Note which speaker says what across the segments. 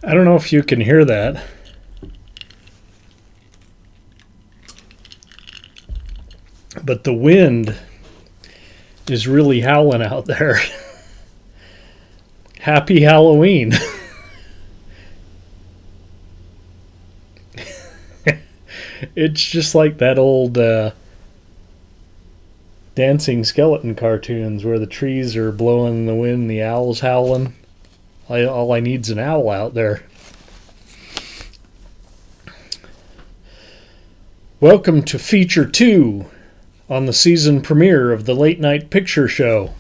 Speaker 1: I don't know if you can hear that, but the wind is really howling out there. Happy Halloween. It's just like that old dancing skeleton cartoons where the trees are blowing in the wind, the owl's howling. All I need's an owl out there. Welcome to Feature 2 on the season premiere of the Late Night Picture Show.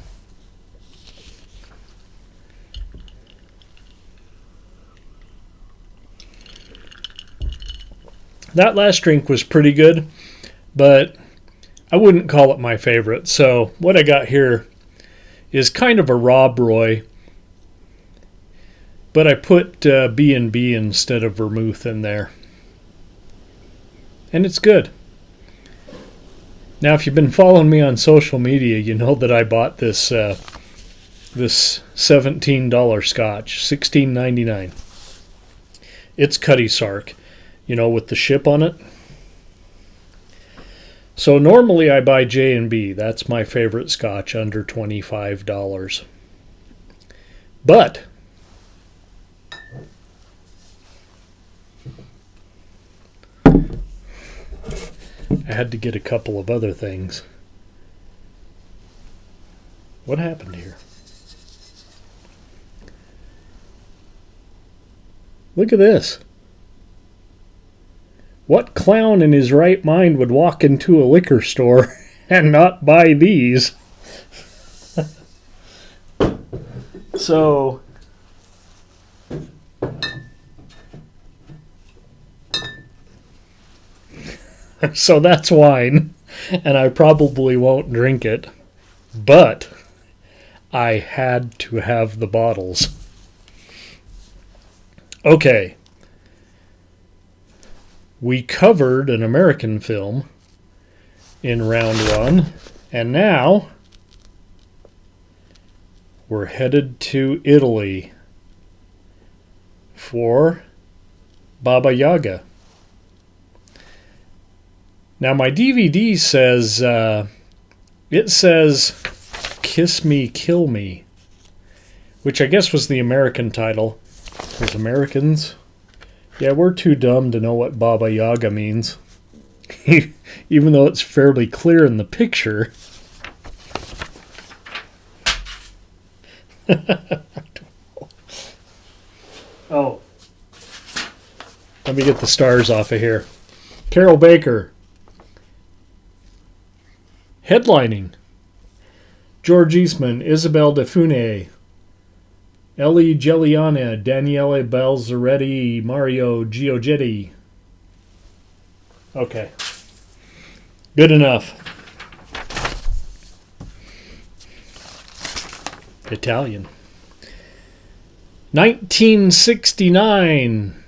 Speaker 1: That last drink was pretty good, but I wouldn't call it my favorite. So what I got here is kind of a Rob Roy, but I put B&B instead of vermouth in there. And it's good. Now, if you've been following me on social media, you know that I bought this $17 scotch, $16.99. It's Cutty Sark, with the ship on it. So normally I buy J&B. That's my favorite scotch, under $25. But I had to get a couple of other things. What happened here? Look at this. What clown in his right mind would walk into a liquor store and not buy these? So that's wine, and I probably won't drink it, but I had to have the bottles. Okay. We covered an American film in round one, and now we're headed to Italy for Baba Yaga. Now my DVD says, it says Kiss Me, Kill Me, which I guess was the American title. Because Americans, yeah, we're too dumb to know what Baba Yaga means. Even though it's fairly clear in the picture. Oh. Let me get the stars off of here. Carol Baker. Headlining. George Eastman, Isabel De Funès, Ellie Gelliana, Daniele Balzaretti, Mario Giorgetti. Okay. Good enough. Italian. 1969.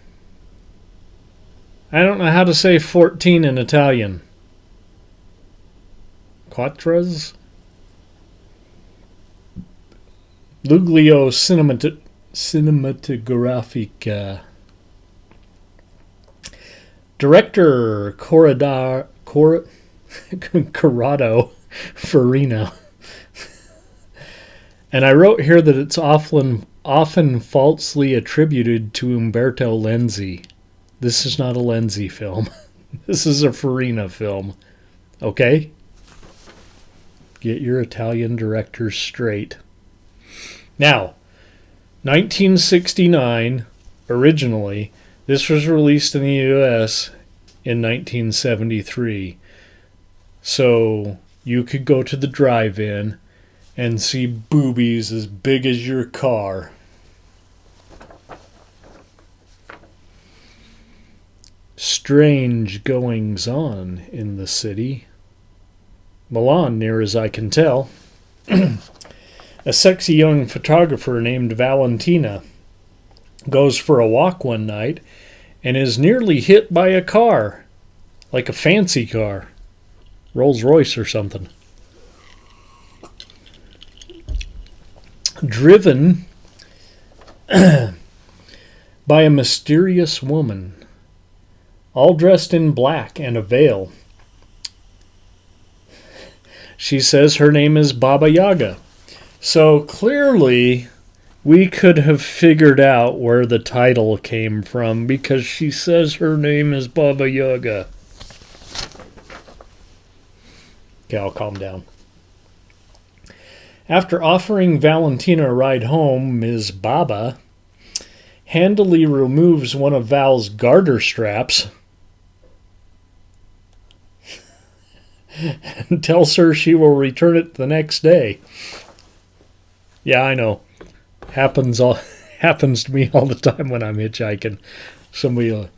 Speaker 1: I don't know how to say 14 in Italian. Quattras? Luglio Cinematographica. Director Corrado Farina. And I wrote here that it's often falsely attributed to Umberto Lenzi. This is not a Lenzi film. This is a Farina film. Okay? Get your Italian directors straight. Now, 1969, originally, this was released in the U.S. in 1973. So you could go to the drive-in and see boobies as big as your car. Strange goings-on in the city. Milan, near as I can tell. A sexy young photographer named Valentina goes for a walk one night and is nearly hit by a car, like a fancy car, Rolls Royce or something. Driven by by a mysterious woman, all dressed in black and a veil. She says her name is Baba Yaga. So clearly, we could have figured out where the title came from because she says her name is Baba Yaga. Okay, I'll calm down. After offering Valentina a ride home, Ms. Baba handily removes one of Val's garter straps and tells her she will return it the next day. Yeah, I know. Happens to me all the time when I'm hitchhiking. Somebody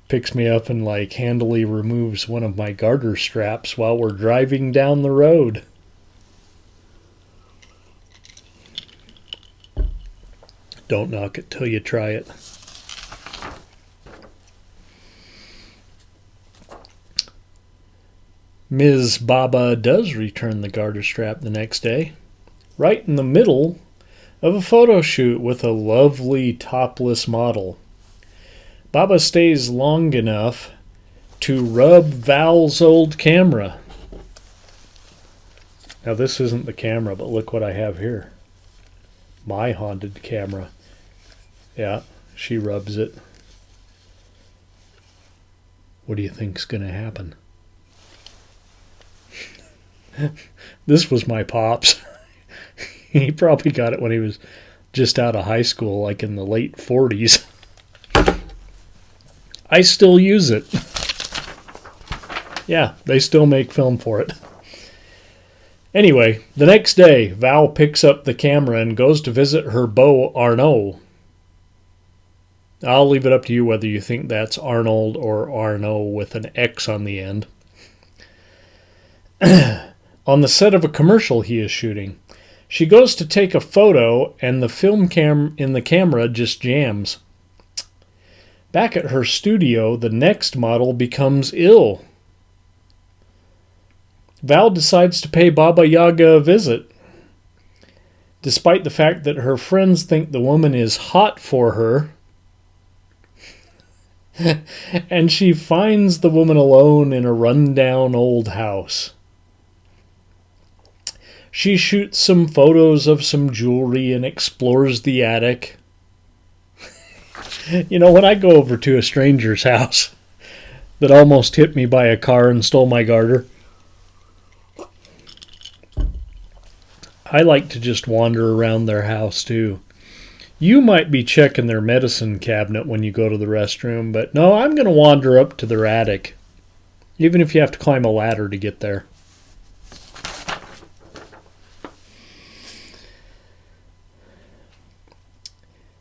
Speaker 1: picks me up and handily removes one of my garter straps while we're driving down the road. Don't knock it till you try it. Ms. Baba does return the garter strap the next day, right in the middle of a photo shoot with a lovely topless model. Baba stays long enough to rub Val's old camera. Now this isn't the camera, but look what I have here. My haunted camera. Yeah, she rubs it. What do you think's going to happen? This was my pop's. He probably got it when he was just out of high school, like in the late 40s. I still use it. Yeah, they still make film for it. Anyway, the next day, Val picks up the camera and goes to visit her beau, Arnaud. I'll leave it up to you whether you think that's Arnold or Arnaud with an X on the end. On the set of a commercial he is shooting. She goes to take a photo and the film in the camera just jams. Back at her studio, the next model becomes ill. Val decides to pay Baba Yaga a visit. Despite the fact that her friends think the woman is hot for her, and she finds the woman alone in a rundown old house. She shoots some photos of some jewelry and explores the attic. You know, when I go over to a stranger's house that almost hit me by a car and stole my garter, I like to just wander around their house too. You might be checking their medicine cabinet when you go to the restroom, but no, I'm going to wander up to their attic, even if you have to climb a ladder to get there.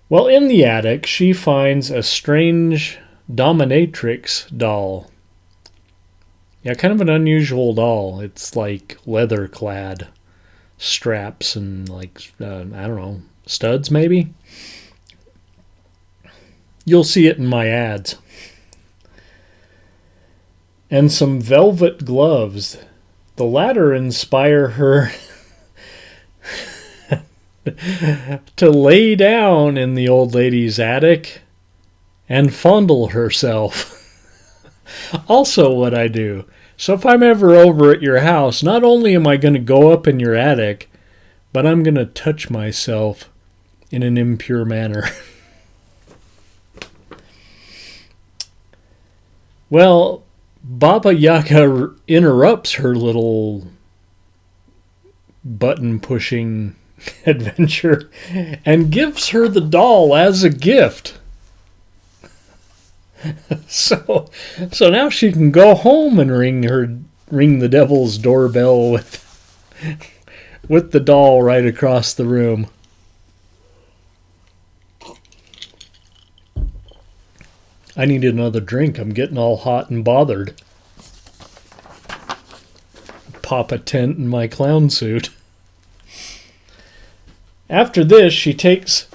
Speaker 1: Well, in the attic, she finds a strange dominatrix doll. Yeah, kind of an unusual doll. It's like leather-clad straps and I don't know, studs maybe? You'll see it in my ads. And some velvet gloves. The latter inspire her to lay down in the old lady's attic and fondle herself. Also what I do. So if I'm ever over at your house, not only am I going to go up in your attic, but I'm going to touch myself in an impure manner. Well, Baba Yaga interrupts her little button-pushing adventure and gives her the doll as a gift. So now she can go home and ring the devil's doorbell with the doll right across the room. I need another drink. I'm getting all hot and bothered. Pop a tent in my clown suit. After this, she takes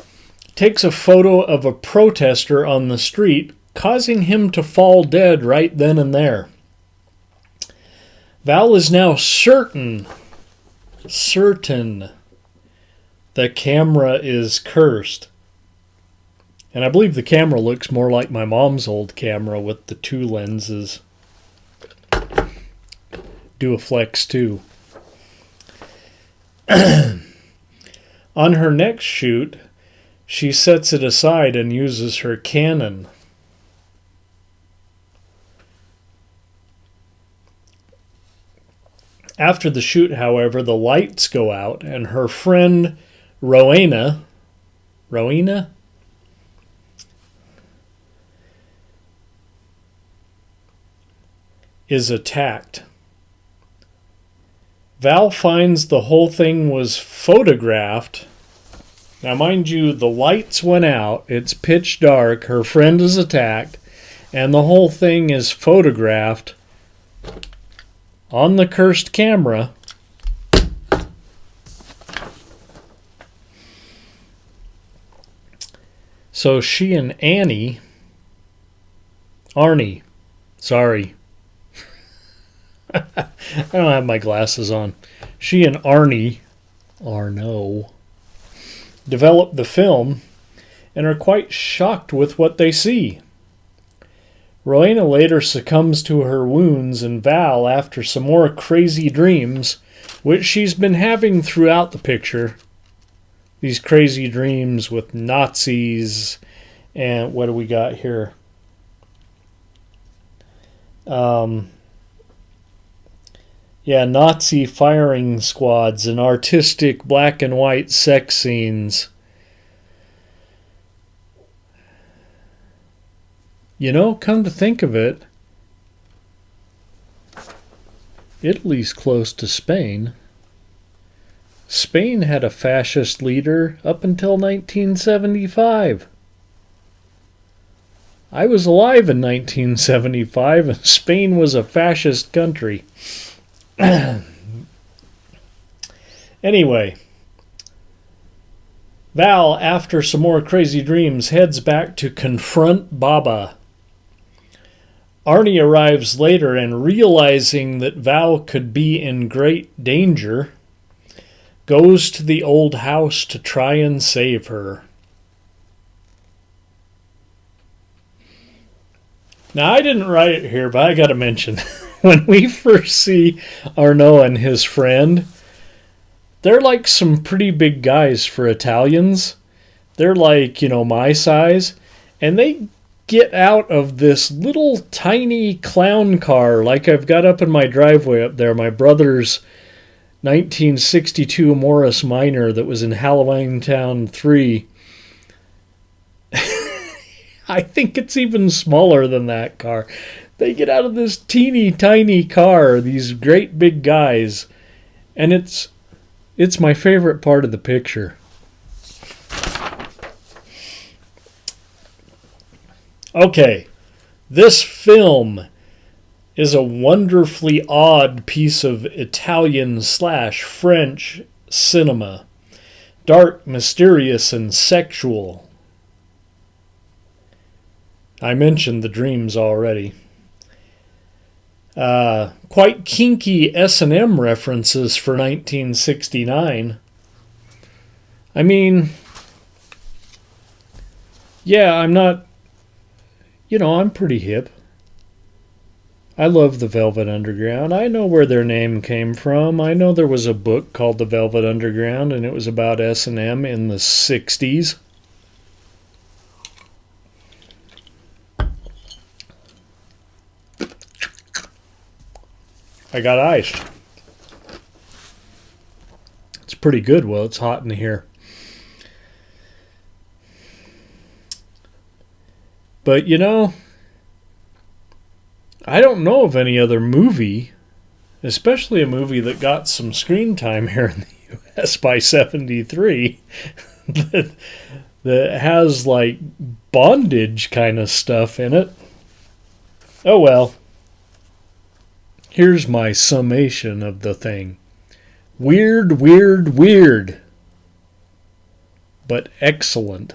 Speaker 1: a photo of a protester on the street, causing him to fall dead right then and there. Val is now certain the camera is cursed. And I believe the camera looks more like my mom's old camera with the 2 lenses. Do a flex too. On her next shoot, she sets it aside and uses her Canon. After the shoot, however, the lights go out, and her friend Rowena is attacked. Val finds the whole thing was photographed. Now, mind you, the lights went out. It's pitch dark. Her friend is attacked. And the whole thing is photographed on the cursed camera. So she and Arnie, sorry. I don't have my glasses on. She and Arno, develop the film and are quite shocked with what they see. Rowena later succumbs to her wounds, and Val, after some more crazy dreams, which she's been having throughout the picture, these crazy dreams with Nazis, and what do we got here? Nazi firing squads and artistic black and white sex scenes. Come to think of it, Italy's close to Spain. Spain had a fascist leader up until 1975. I was alive in 1975, and Spain was a fascist country. Anyway, Val, after some more crazy dreams, heads back to confront Baba. Arnie arrives later, and realizing that Val could be in great danger, goes to the old house to try and save her. Now, I didn't write it here, but I got to mention, when we first see Arno and his friend, they're like some pretty big guys for Italians. They're like, my size. And they get out of this little tiny clown car like I've got up in my driveway up there. My brother's 1962 Morris Minor that was in Halloween Town 3. I think it's even smaller than that car. They get out of this teeny tiny car, these great big guys, and it's my favorite part of the picture. Okay, this film is a wonderfully odd piece of Italian/French cinema. Dark, mysterious, and sexual. I mentioned the dreams already. Quite kinky S&M references for 1969. I mean, I'm not, I'm pretty hip. I love the Velvet Underground. I know where their name came from. I know there was a book called The Velvet Underground, and it was about S&M in the 60s. I got iced. It's pretty good while it's hot in here. But I don't know of any other movie, especially a movie that got some screen time here in the U.S. by 73, that has like bondage kind of stuff in it. Oh well. Here's my summation of the thing. Weird, weird, weird. But excellent.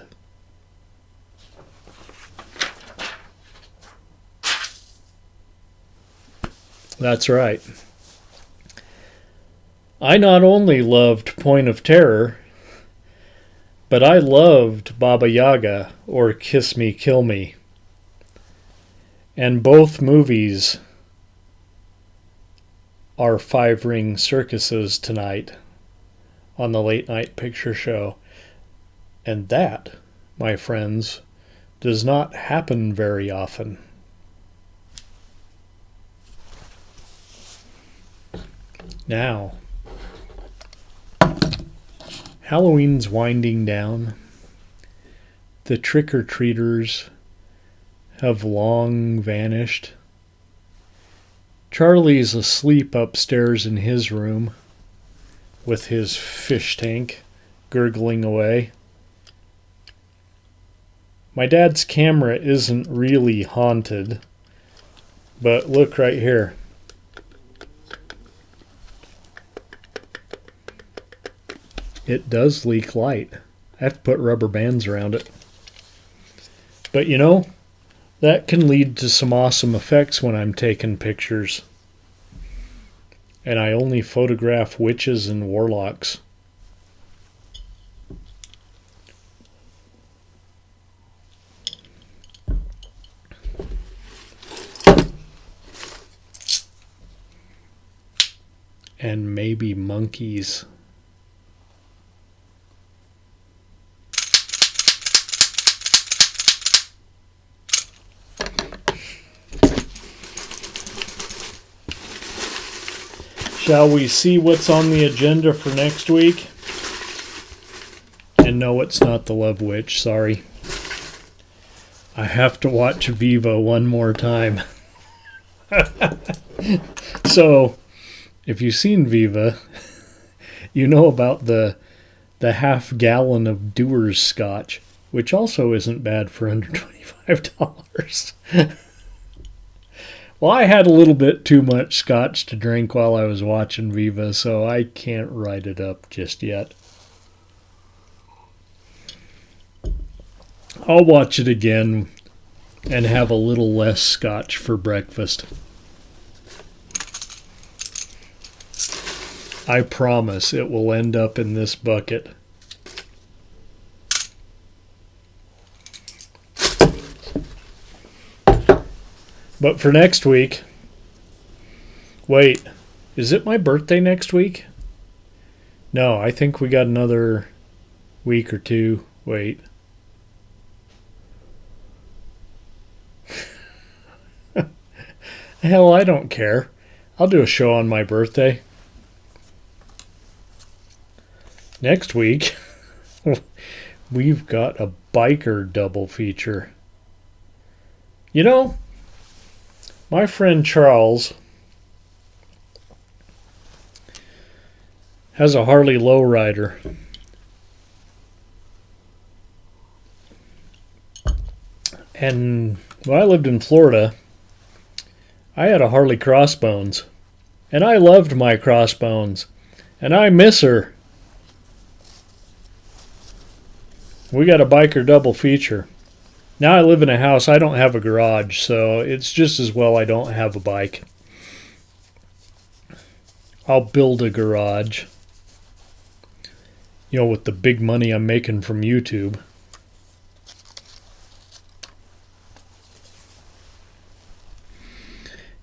Speaker 1: That's right. I not only loved Point of Terror, But I loved Baba Yaga or Kiss Me, Kill Me. And both movies are five-ring circuses tonight on the Late Night Picture Show. And that, my friends, does not happen very often. Now, Halloween's winding down. The trick-or-treaters have long vanished. Charlie's asleep upstairs in his room with his fish tank gurgling away. My dad's camera isn't really haunted, but look right here. It does leak light. I have to put rubber bands around it. But you know, that can lead to some awesome effects when I'm taking pictures. And I only photograph witches and warlocks. And maybe monkeys. Shall we see what's on the agenda for next week? And no, it's not The Love Witch, sorry. I have to watch Viva one more time. So, if you've seen Viva, you know about the half gallon of Dewar's Scotch, which also isn't bad for under $25. Well, I had a little bit too much scotch to drink while I was watching Viva, so I can't write it up just yet. I'll watch it again and have a little less scotch for breakfast. I promise it will end up in this bucket. But for next week, wait, is it my birthday next week? No, I think we got another week or two. Wait. Hell, I don't care. I'll do a show on my birthday. Next week, we've got a biker double feature. You know, my friend Charles has a Harley lowrider. And when I lived in Florida, I had a Harley Crossbones. And I loved my Crossbones. And I miss her. We got a biker double feature. Now I live in a house, I don't have a garage, so it's just as well I don't have a bike. I'll build a garage. You know, with the big money I'm making from YouTube.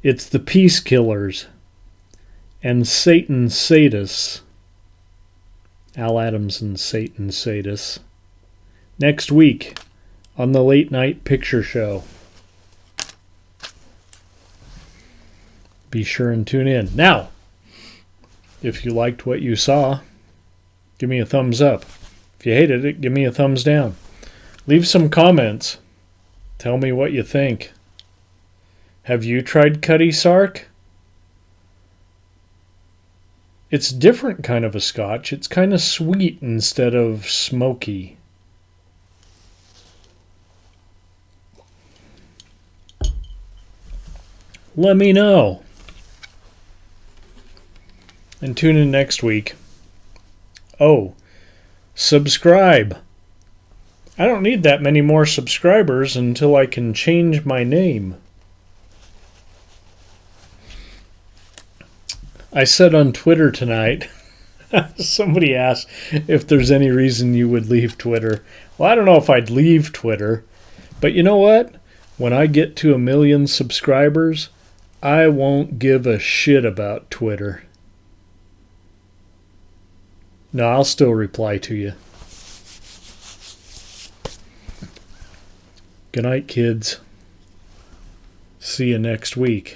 Speaker 1: It's the Peace Killers and Satan Sadists. Al Adams and Satan Sadists. Next week on the Late Night Picture Show. Be sure and tune in. Now, if you liked what you saw, give me a thumbs up. If you hated it, give me a thumbs down. Leave some comments. Tell me what you think. Have you tried Cutty Sark? It's a different kind of a scotch. It's kind of sweet instead of smoky. Let me know. And tune in next week. Oh, subscribe. I don't need that many more subscribers until I can change my name. I said on Twitter tonight, Somebody asked if there's any reason you would leave Twitter. Well, I don't know if I'd leave Twitter, but you know what? When I get to 1 million subscribers, I won't give a shit about Twitter. No, I'll still reply to you. Good night, kids. See you next week.